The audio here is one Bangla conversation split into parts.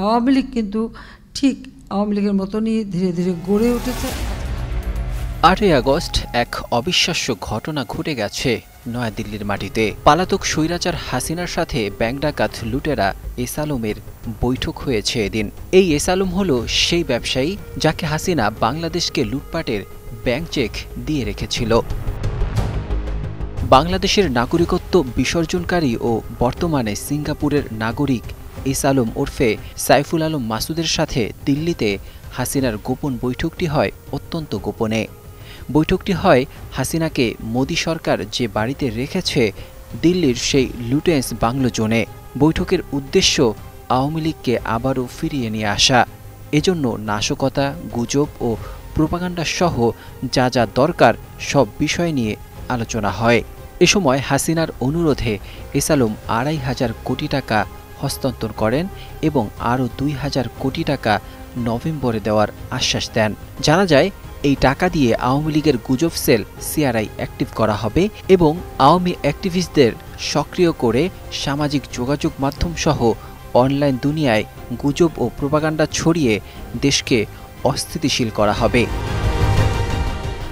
আওয়ামী লীগ কিন্তু ঠিক আওয়ামী লীগের মতনই ধীরে ধীরে গড়ে উঠেছে। 8ই আগস্ট এক অবিশ্বাস্য ঘটনা ঘটে গেছে নয়াদিল্লির মাটিতে। পলাতক স্বৈরাচার হাসিনার সাথে ব্যাংক ডাকাত লুটেরা এস আলমের বৈঠক হয়েছে এদিন। এই এস আলম হল সেই ব্যবসায়ী যাকে হাসিনা বাংলাদেশকে লুটপাটের ব্যাংক চেক দিয়ে রেখেছিল। বাংলাদেশের নাগরিকত্ব বিসর্জনকারী ও বর্তমানে সিঙ্গাপুরের নাগরিক এস আলম ওরফে সাইফুল আলম মাসুদের সাথে দিল্লিতে হাসিনার গোপন বৈঠকটি হয় অত্যন্ত গোপনে। বৈঠকটি হয় হাসিনাকে মোদি সরকার যে বাড়িতে রেখেছে দিল্লির সেই লুটেন্স বাংলো জোনে। বৈঠকের উদ্দেশ্য আওয়ামী লীগকে আবারও ফিরিয়ে নিয়ে আসা। এজন্য নাশকতা, গুজব ও প্রোপাগান্ডা সহ যা যা দরকার সব বিষয় নিয়ে আলোচনা হয়। এ সময় হাসিনার অনুরোধে এস আলম ২৫০০ কোটি টাকা হস্তান্তর করেন এবং আরও ২০০০ কোটি টাকা নভেম্বরে দেওয়ার আশ্বাস দেন। জানা যায় এই টাকা দিয়ে আওয়ামী লীগের গুজব সেল সিআরআই অ্যাক্টিভ করা হবে এবং আওয়ামী অ্যাক্টিভিস্টদের সক্রিয় করে সামাজিক যোগাযোগ মাধ্যম সহ অনলাইন দুনিয়ায় গুজব ও প্রোপাগান্ডা ছড়িয়ে দেশকে অস্থিতিশীল করা হবে।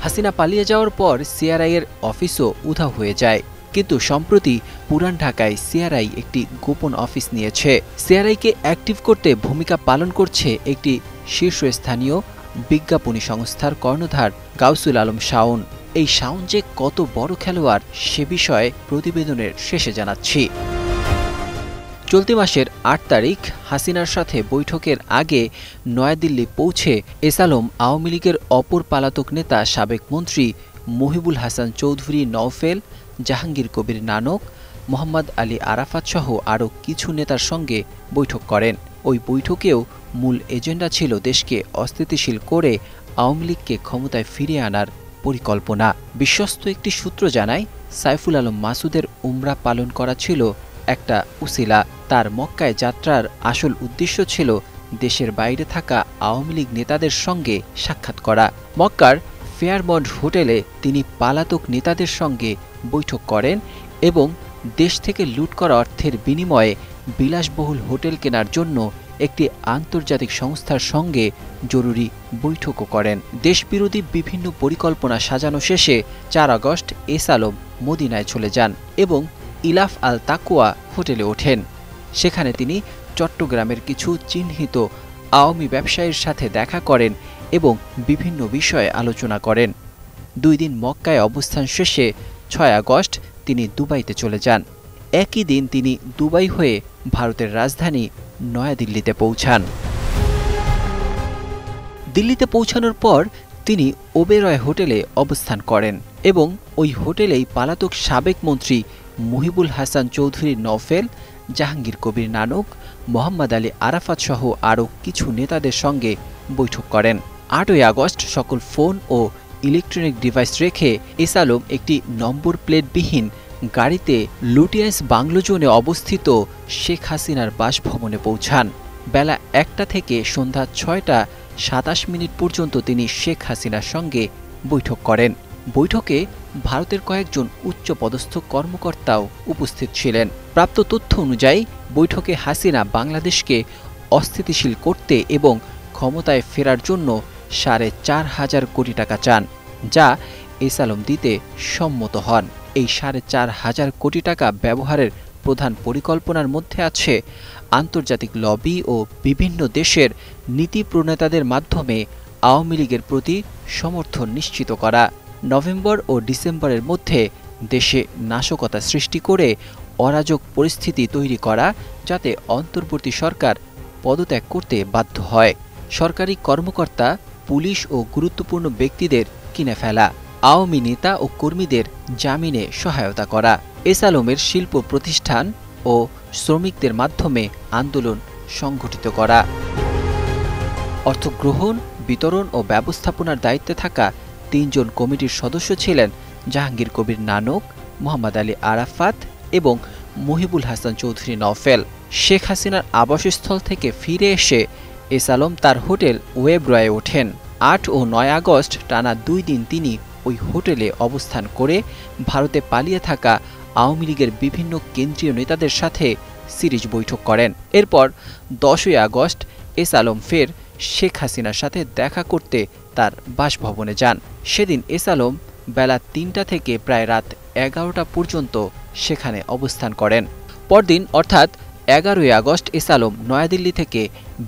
হাসিনা পালিয়ে যাওয়ার পর সিআরআইয়ের অফিসও উধাও হয়ে যায়, কিন্তু সম্প্রতি পুরান ঢাকায় সিআরআই একটি গোপন অফিস নিয়েছে। সিআরআইকে অ্যাক্টিভ করতে ভূমিকা পালন করছে একটি শীর্ষস্থানীয় বিজ্ঞাপনী সংস্থার কর্ণধার গাউসুল আলম শাওন। এই শাওন যে কত বড় খেলোয়াড় সে বিষয়ে প্রতিবেদনের শেষে জানাচ্ছি। চলতি মাসের ৮ তারিখ হাসিনার সাথে বৈঠকের আগে নয়াদিল্লি পৌঁছে এস আলম আওয়ামী লীগের অপর পলাতক নেতা সাবেক মন্ত্রী মহিবুল হাসান চৌধুরী নওফেল, জাহাঙ্গীর কবির নানক, মোহাম্মদ আলী আরাফাত সহ আরও কিছু নেতার সঙ্গে বৈঠক করেন। ওই বৈঠকেও মূল এজেন্ডা ছিল দেশকে অস্থিতিশীল করে আওয়ামী লীগকে ক্ষমতায় ফিরিয়ে আনার পরিকল্পনা। বিশ্বস্ত একটি সূত্র জানায়, সাইফুল আলম মাসুদের উমরা পালন করা ছিল একটা উসিলা। তার মক্কায় যাত্রার আসল উদ্দেশ্য ছিল দেশের বাইরে থাকা আওয়ামী লীগ নেতাদের সঙ্গে সাক্ষাৎ করা। মক্কার ফেয়ারমন্ট হোটেলে তিনি পলাতক নেতাদের সঙ্গে বৈঠক করেন এবং দেশ থেকে লুট করা অর্থের বিনিময়ে বিলাসবহুল হোটেল কেনার জন্য একটি আন্তর্জাতিক সংস্থার সঙ্গে জরুরি বৈঠকও করেন। দেশবিরোধী বিভিন্ন পরিকল্পনা সাজানো শেষে ৪ আগস্ট এস আলম মদিনায় চলে যান এবং ইলাফ আল তাকুয়া হোটেলে ওঠেন। সেখানে তিনি চট্টগ্রামের কিছু চিহ্নিত আওয়ামী ব্যবসায়ীর সাথে দেখা করেন এবং বিভিন্ন বিষয়ে আলোচনা করেন। ২ দিন মক্কায় অবস্থান শেষে ৬ আগস্ট তিনি দুবাইতে চলে যান। একই দিন তিনি দুবাই হয়ে ভারতের রাজধানী নয়াদিল্লিতে পৌঁছান। দিল্লিতে পৌঁছানোর পর তিনি ওবেরয় হোটেলে অবস্থান করেন এবং ওই হোটেলেই পলাতক সাবেক মন্ত্রী মহিবুল হাসান চৌধুরী নওফেল, জাহাঙ্গীর কবির নানক, মোহাম্মদ আলী আরাফাত সহ আরও কিছু নেতাদের সঙ্গে বৈঠক করেন। ৮ই আগস্ট সকল ফোন ও ইলেকট্রনিক ডিভাইস রেখে এস আলম একটি নম্বর প্লেটবিহীন গাড়িতে লুটিয়েন্স বাংলো জোনে অবস্থিত শেখ হাসিনার বাসভবনে পৌঁছান। বেলা ১টা থেকে সন্ধ্যা ৬টা ২৭ মিনিট পর্যন্ত তিনি শেখ হাসিনার সঙ্গে বৈঠক করেন। বৈঠকে ভারতের কয়েকজন উচ্চপদস্থ কর্মকর্তাও উপস্থিত ছিলেন। প্রাপ্ত তথ্য অনুযায়ী বৈঠকে হাসিনা বাংলাদেশকে অস্থিতিশীল করতে এবং ক্ষমতায় ফেরার জন্য ৪৫০০ কোটি টাকা চান, যা এস আলম দিতে সম্মত হন। এই ৪৫০০ কোটি টাকা ব্যবহারের প্রধান পরিকল্পনার মধ্যে আছে আন্তর্জাতিক লবি ও বিভিন্ন দেশের নীতি প্রণেতাদের মাধ্যমে আওয়ামী লীগের প্রতি সমর্থন নিশ্চিত করা, নভেম্বর ও ডিসেম্বরের মধ্যে দেশে নাশকতা সৃষ্টি করে অরাজক পরিস্থিতি তৈরি করা যাতে অন্তর্বর্তী সরকার পদত্যাগ করতে বাধ্য হয়, সরকারি কর্মকর্তা, পুলিশ ও গুরুত্বপূর্ণ ব্যক্তিদের কিনে ফেলা, আওয়ামী নেতা ও কর্মীদের জামিনে সহায়তা করা, এস আলমের শিল্প প্রতিষ্ঠান ও শ্রমিকদের মাধ্যমে আন্দোলন সংগঠিত করা, অর্থ গ্রহণ, বিতরণ ও ব্যবস্থাপনার দায়িত্বে থাকা ৩ জন কমিটির সদস্য ছিলেন জাহাঙ্গীর কবির নানক, মোহাম্মদ আলী আরাফাত এবং মহিবুল হাসান চৌধুরী নওফেল। শেখ হাসিনার আবাসস্থল থেকে ফিরে এসে এস আলম তার হোটেল ওয়েবরয়ে ওঠেন। ৮ ও ৯ আগস্ট টানা ২ দিন তিনি ওই হোটেলে অবস্থান করে ভারতে পালিয়ে থাকা আওয়ামী লীগের বিভিন্ন কেন্দ্রীয় নেতাদের সাথে সিরিজ বৈঠক করেন। এরপর 10ই আগস্ট এস আলম ফের শেখ হাসিনার সাথে দেখা করতে তার বাসভবনে যান। সেদিন এস আলম বেলা 3টা থেকে প্রায় রাত 11টা পর্যন্ত সেখানে অবস্থান করেন। পরদিন অর্থাৎ 11ই আগস্ট এস আলম নয়াদিল্লি থেকে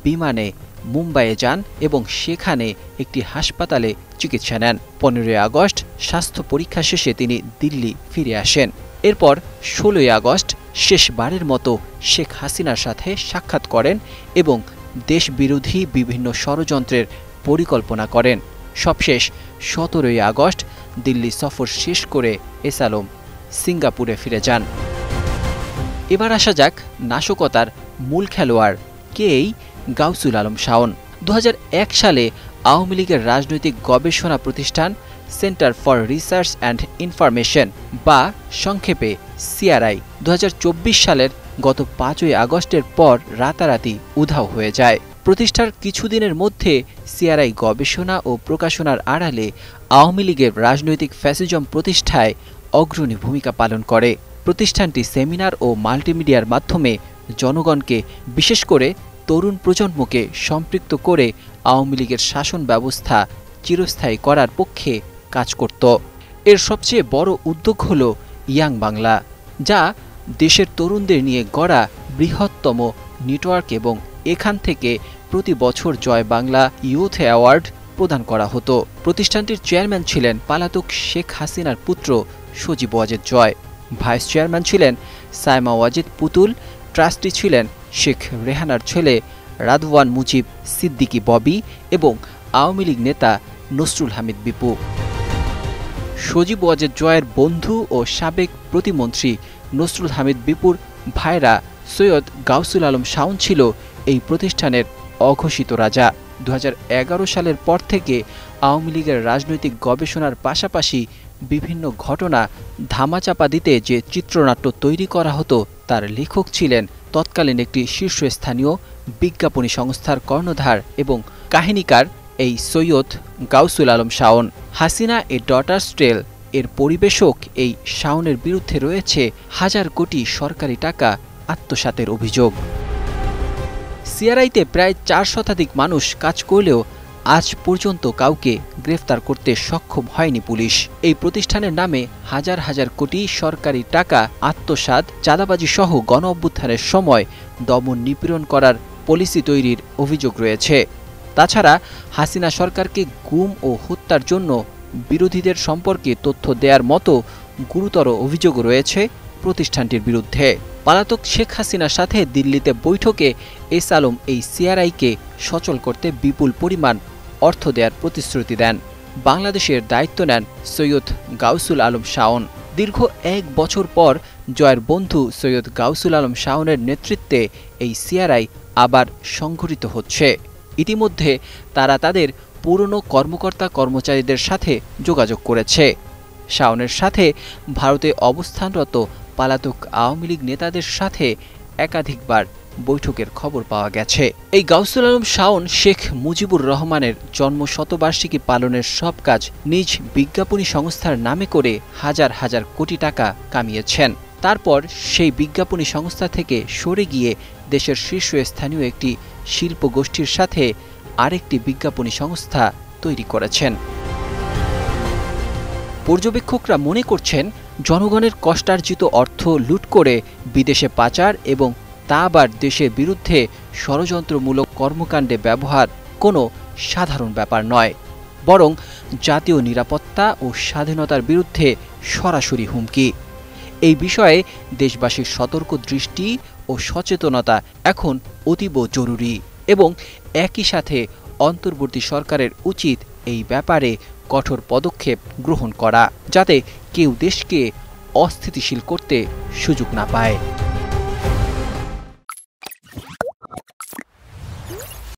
বিমানে মুম্বাইয়ে যান এবং সেখানে একটি হাসপাতালে চিকিৎসা নেন। 15ই আগস্ট স্বাস্থ্য পরীক্ষা শেষে তিনি দিল্লি ফিরে আসেন। এরপর 16ই আগস্ট শেষবারের মতো শেখ হাসিনার সাথে সাক্ষাৎ করেন এবং দেশবিরোধী বিভিন্ন ষড়যন্ত্রের পরিকল্পনা করেন। সবশেষ 17ই আগস্ট দিল্লি সফর শেষ করে এস আলম সিঙ্গাপুরে ফিরে যান। এবার আসা যাক নাশকতার মূল খেলোয়াড় কে? গাউসুল আলম শাওন। 2001 সালে আওয়ামী লীগের রাজনৈতিক গবেষণা প্রতিষ্ঠান centre for research and information বা সংক্ষেপে সিআরআই 2024 সালের গত 5ই আগস্টের পর রাতারাতি উধাও হয়ে যায়। প্রতিষ্ঠার কিছুদিনের মধ্যে সিআরআই গবেষণা ও প্রকাশনার আড়ালে আওয়ামী লীগের রাজনৈতিক ফ্যাসিজম প্রতিষ্ঠায় অগ্রণী ভূমিকা পালন করে। প্রতিষ্ঠানটি সেমিনার ও মাল্টিমিডিয়ার মাধ্যমে জনগণকে, বিশেষ করে তরুণ প্রজন্মকে সম্পৃক্ত করে আওয়ামী লীগের শাসন ব্যবস্থা চিরস্থায়ী করার পক্ষে কাজ করত। এর সবচেয়ে বড় উদ্যোগ হল ইয়াং বাংলা, যা দেশের তরুণদের নিয়ে গড়া বৃহত্তম নেটওয়ার্ক এবং এখান থেকে প্রতি বছর জয় বাংলা ইয়ুথ অ্যাওয়ার্ড প্রদান করা হতো। প্রতিষ্ঠানটির চেয়ারম্যান ছিলেন পলাতক শেখ হাসিনার পুত্র সজীব ওয়াজেদ জয়, ভাইস চেয়ারম্যান ছিলেন সাইমা ওয়াজেদ পুতুল, ট্রাস্টি ছিলেন শেখ রেহানার ছেলে রাদওয়ান মুজিব সিদ্দিকী ববি এবং আওয়ামী লীগ নেতা নসরুল হামিদ বিপু। সজীব ওয়াজেদ জয়ের বন্ধু ও সাবেক প্রতিমন্ত্রী নসরুল হামিদ বিপুর ভাইরা সৈয়দ গাউসুল আলম শাওন ছিল এই প্রতিষ্ঠানের অঘোষিত রাজা। 2011 সালের পর থেকে আওয়ামী লীগের রাজনৈতিক গবেষণার পাশাপাশি বিভিন্ন ঘটনা ধামাচাপা দিতে যে চিত্রনাট্য তৈরি করা হতো তার লেখক ছিলেন তৎকালীন একটি শীর্ষস্থানীয় বিজ্ঞাপনী সংস্থার কর্ণধার এবং কাহিনীকার এই সৈয়দ গাউসুল আলম শাওন। হাসিনা এ ডটার্স টেল এর পরিবেশক এই শাওনের বিরুদ্ধে রয়েছে হাজার কোটি সরকারি টাকা আত্মসাতের অভিযোগ। সিআরআইতে প্রায় 4 শতাধিক মানুষ কাজ করলেও আজ পর্যন্ত কাউকে গ্রেফতার করতে সক্ষম হয়নি পুলিশ। এই প্রতিষ্ঠানের নামে হাজার হাজার কোটি সরকারি টাকা আত্মসাৎ, চাঁদাবাজি সহ গণ অভ্যুত্থানের সময় দমন নিপীড়ন করার পলিসি তৈরির অভিযোগ রয়েছে। তাছাড়া হাসিনা সরকারকে গুম ও হত্যার জন্য বিরোধীদের সম্পর্কে তথ্য দেওয়ার মতো গুরুতর অভিযোগ রয়েছে প্রতিষ্ঠানটির বিরুদ্ধে। পলাতক শেখ হাসিনার সাথে দিল্লিতে বৈঠকে এস আলম এই সিআরআইকে সচল করতে বিপুল পরিমাণ অর্থ দেওয়ার প্রতিশ্রুতি দেন। বাংলাদেশের দায়িত্ব নেন সৈয়দ গাউসুল আলম শাওন। দীর্ঘ 1 বছর পর জয়ের বন্ধু সৈয়দ গাউসুল আলম শাওনের নেতৃত্বে এই সিআরআই আবার সংঘটিত হচ্ছে। ইতিমধ্যে তারা তাদের পুরনো কর্মকর্তা কর্মচারীদের সাথে যোগাযোগ করেছে। শাওনের সাথে ভারতে অবস্থানরত পলাতক আওয়ামী লীগ নেতাদের সাথে একাধিকবার বৈঠকের খবর পাওয়া গেছে। এই গাউসুল আলম শাওন শেখ মুজিবুর রহমানের জন্ম শতবার্ষিকী পালনের সব কাজ নিজ বিজ্ঞাপনী সংস্থার নামে করে হাজার হাজার কোটি টাকা কামিয়েছেন। তারপর সেই বিজ্ঞাপনী সংস্থা থেকে সরে গিয়ে দেশের শীর্ষস্থানীয় একটি শিল্প গোষ্ঠীর সাথে আরেকটি বিজ্ঞাপনী সংস্থা তৈরি করেছেন। পর্যবেক্ষকরা মনে করছেন জনগণের কষ্টার্জিত অর্থ লুট করে বিদেশে পাচার এবং তা আবার দেশের বিরুদ্ধে ষড়যন্ত্রমূলক কর্মকাণ্ডে ব্যবহার কোনো সাধারণ ব্যাপার নয়, বরং জাতীয় নিরাপত্তা ও স্বাধীনতার বিরুদ্ধে সরাসরি হুমকি। এই বিষয়ে দেশবাসীর সতর্ক দৃষ্টি ও সচেতনতা এখন অতীব জরুরি এবং একই সাথে অন্তর্বর্তী সরকারের উচিত এই ব্যাপারে কঠোর পদক্ষেপ গ্রহণ করা, যাতে কেউ দেশকে অস্থিতিশীল করতে সুযোগ না পায়।